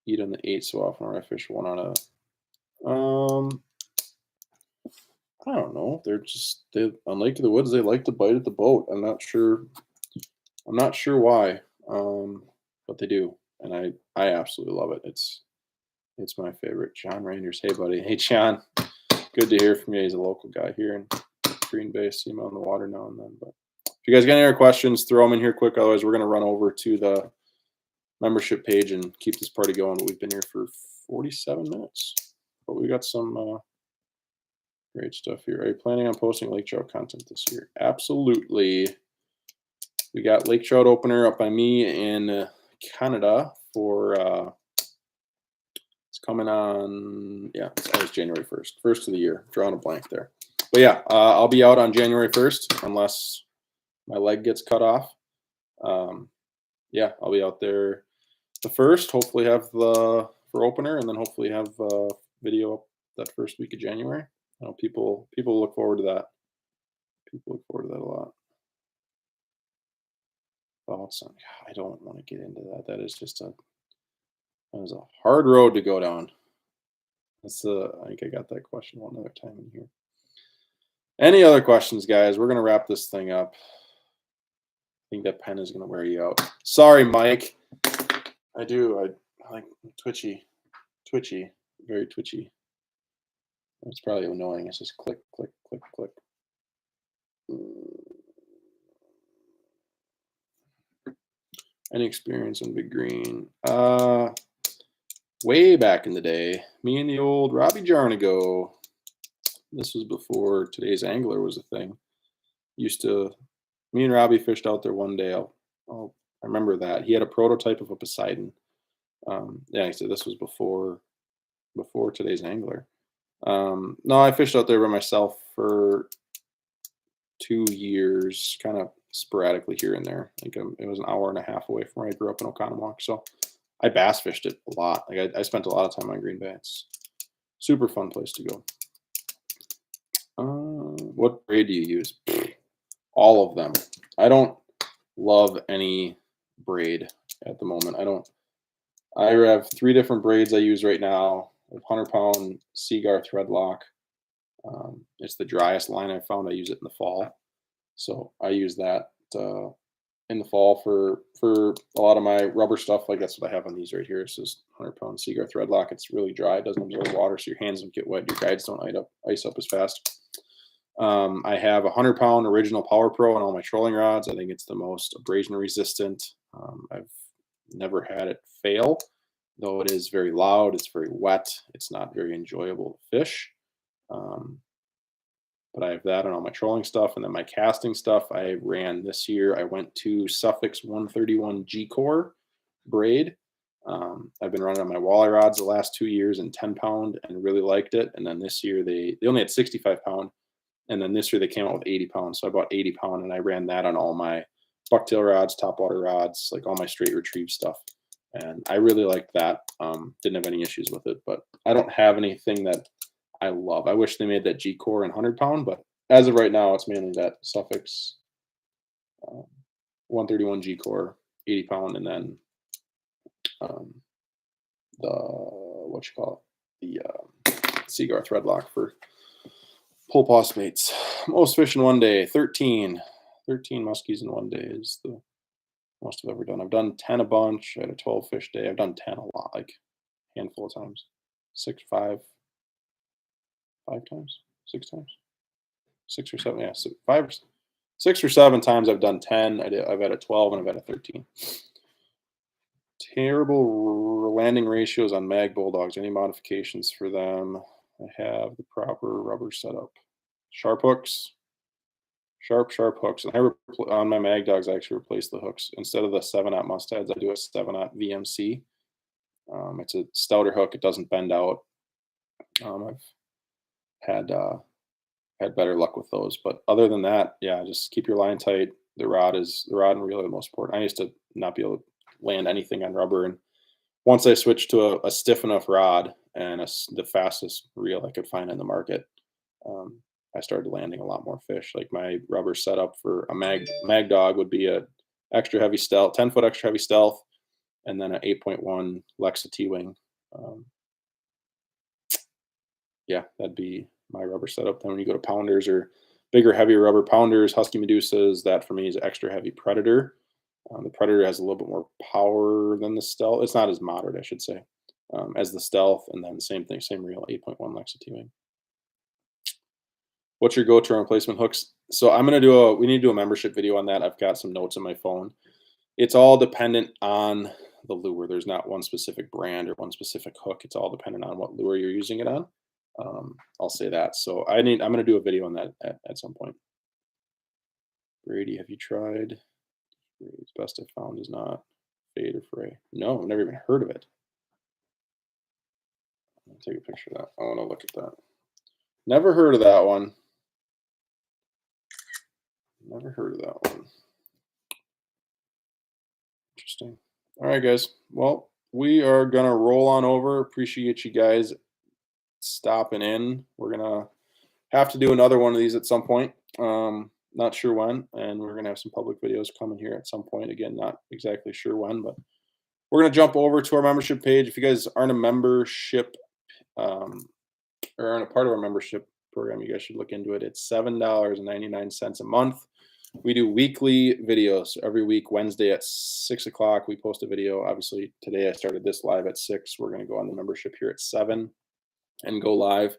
Eat on the 8 so often, or I fish one on a. I don't know. On Lake of the Woods. They like to bite at the boat. I'm not sure why, but they do, and I absolutely love it. It's my favorite. John Rangers. Hey, buddy. Hey, John. Good to hear from you. He's a local guy here in Green Bay. See him on the water now and then. But if you guys got any other questions, throw them in here quick. Otherwise, we're going to run over to the membership page and keep this party going. We've been here for 47 minutes, but we got some great stuff here. Are you planning on posting lake trout content this year? Absolutely. We got lake trout opener up by me in Canada for it's coming on, yeah, it's January 1st of the year. Drawing a blank there. But yeah, I'll be out on January 1st unless my leg gets cut off. Yeah, I'll be out there the 1st, hopefully have the for opener, and then hopefully have video up that first week of January. I know people look forward to that. People look forward to that a lot. Thoughts on, I don't want to get into that. That is a hard road to go down. I think I got that question one other time in here. Any other questions, guys? We're gonna wrap this thing up. I think that pen is gonna wear you out. Sorry, Mike. I like twitchy, very twitchy. It's probably annoying. It's just click, click, click, click. Any experience on Big Green? Way back in the day, me and the old Robbie Jarnigo. This was before Today's Angler was a thing. Me and Robbie fished out there one day. I remember that. He had a prototype of a Poseidon. Yeah, he said this was before Today's Angler. No, I fished out there by myself for 2 years, kind of sporadically here and there. Like it was an hour and a half away from where I grew up in Oconomowoc, so I bass fished it a lot. Like I spent a lot of time on Green Bay. It's super fun place to go. What braid do you use? All of them. I don't love any braid at the moment. I have 3 different braids I use right now. A 100-pound Seagar thread lock. It's the driest line I've found. I use it in the fall. So I use that in the fall for a lot of my rubber stuff. Like that's what I have on these right here. This is 100-pound Seagar thread lock. It's really dry. It doesn't absorb water, so your hands don't get wet. Your guides don't ice up as fast. I have a 100-pound original Power Pro on all my trolling rods. I think it's the most abrasion resistant. I've never had it fail, though it is very loud. It's very wet. It's not very enjoyable to fish. But I have that on all my trolling stuff. And then my casting stuff I ran this year. I went to Suffolk's 131 G-Core braid. I've been running on my walleye rods the last 2 years in 10-pound and really liked it. And then this year they only had 65-pound. And then this year they came out with 80 pounds. So I bought 80-pound and I ran that on all my bucktail rods, topwater rods, like all my straight retrieve stuff. And I really liked that. Didn't have any issues with it, but I don't have anything that I love. I wish they made that G-Core and 100-pound, but as of right now, it's mainly that Suffolk's 131 G-Core, 80-pound, and then the what you call it, the Seagar threadlock for pull paw baits. Most fish in one day, 13 muskies in one day is the most I've ever done. I've done 10 a bunch. I had a 12 fish day. I've done 10 a lot, like a handful of times. 5 times, 6 times, 6 or 7. Yeah, so 6 or 7 times I've done 10. I've had a 12 and I've had a 13. Terrible landing ratios on mag bulldogs. Any modifications for them? I have the proper rubber setup. Sharp hooks. Sharp hooks. And on my mag dogs, I actually replaced the hooks. Instead of the 7/0 must heads, I do a 7/0 VMC. It's a stouter hook. It doesn't bend out. I've had better luck with those, but other than that, yeah, just keep your line tight. The rod and reel are the most important. I used to not be able to land anything on rubber, and once I switched to a stiff enough rod and the fastest reel I could find in the market, I started landing a lot more fish. Like my rubber setup for a mag dog would be a extra heavy stealth, 10-foot extra heavy stealth, and then an 8.1 Lexa T-wing. Yeah, that'd be my rubber setup. Then when you go to pounders or bigger, heavier rubber pounders, Husky Medusas, that for me is extra heavy Predator. The Predator has a little bit more power than the Stealth. It's not as moderate, I should say, as the Stealth. And then same thing, same reel, 8.1 Lexa T-wing. What's your go-to replacement hooks? So we need to do a membership video on that. I've got some notes on my phone. It's all dependent on the lure. There's not one specific brand or one specific hook. It's all dependent on what lure you're using it on. I'll say that. So I'm going to do a video on that at some point. Brady, have you tried? Brady's best I found is not fade or fray. No, I've never even heard of it. I'll take a picture of that. I want to look at that. Never heard of that one. Never heard of that one. Interesting. All right, guys. Well, we are going to roll on over. Appreciate you guys stopping in. We're going to have to do another one of these at some point. Not sure when, and we're going to have some public videos coming here at some point. Again, not exactly sure when, but we're going to jump over to our membership page. If you guys aren't a membership or aren't a part of our membership program, you guys should look into it. It's $7.99 a month. We do weekly videos. Every week, Wednesday at 6 o'clock, we post a video. Obviously, today I started this live at 6. We're going to go on the membership here at 7 and go live.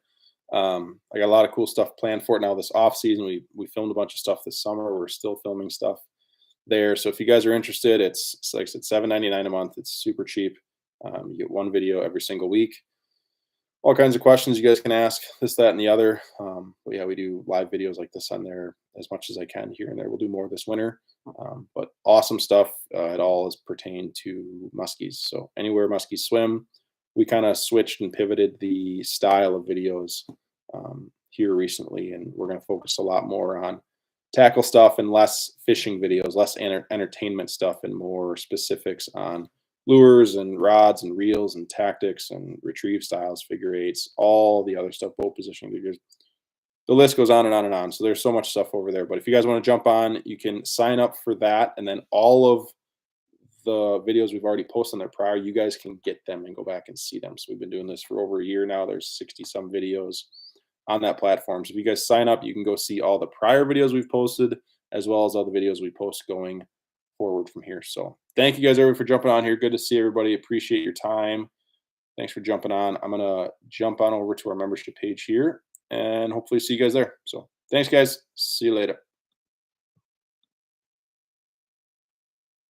I got a lot of cool stuff planned for it now this off season. We filmed a bunch of stuff this summer. We're still filming stuff there. So if you guys are interested, it's like I said, $7.99 a month. It's super cheap. You get one video every single week. All kinds of questions you guys can ask, this, that, and the other. But yeah, we do live videos like this on there as much as I can here and there. We'll do more this winter. But awesome stuff. It all is pertained to muskies. So anywhere muskies swim, we kind of switched and pivoted the style of videos here recently, and we're going to focus a lot more on tackle stuff and less fishing videos, less entertainment stuff, and more specifics on lures and rods and reels and tactics and retrieve styles, figure eights, all the other stuff, boat positioning figures. The list goes on and on and on. So there's so much stuff over there. But if you guys want to jump on, you can sign up for that, and then all of the videos we've already posted on there prior, you guys can get them and go back and see them. So we've been doing this for over a year now. There's 60 some videos on that platform. So if you guys sign up, you can go see all the prior videos we've posted, as well as all the videos we post going forward from here. So thank you guys everybody for jumping on here. Good to see everybody. Appreciate your time. Thanks for jumping on. I'm going to jump on over to our membership page here and hopefully see you guys there. So thanks guys. See you later.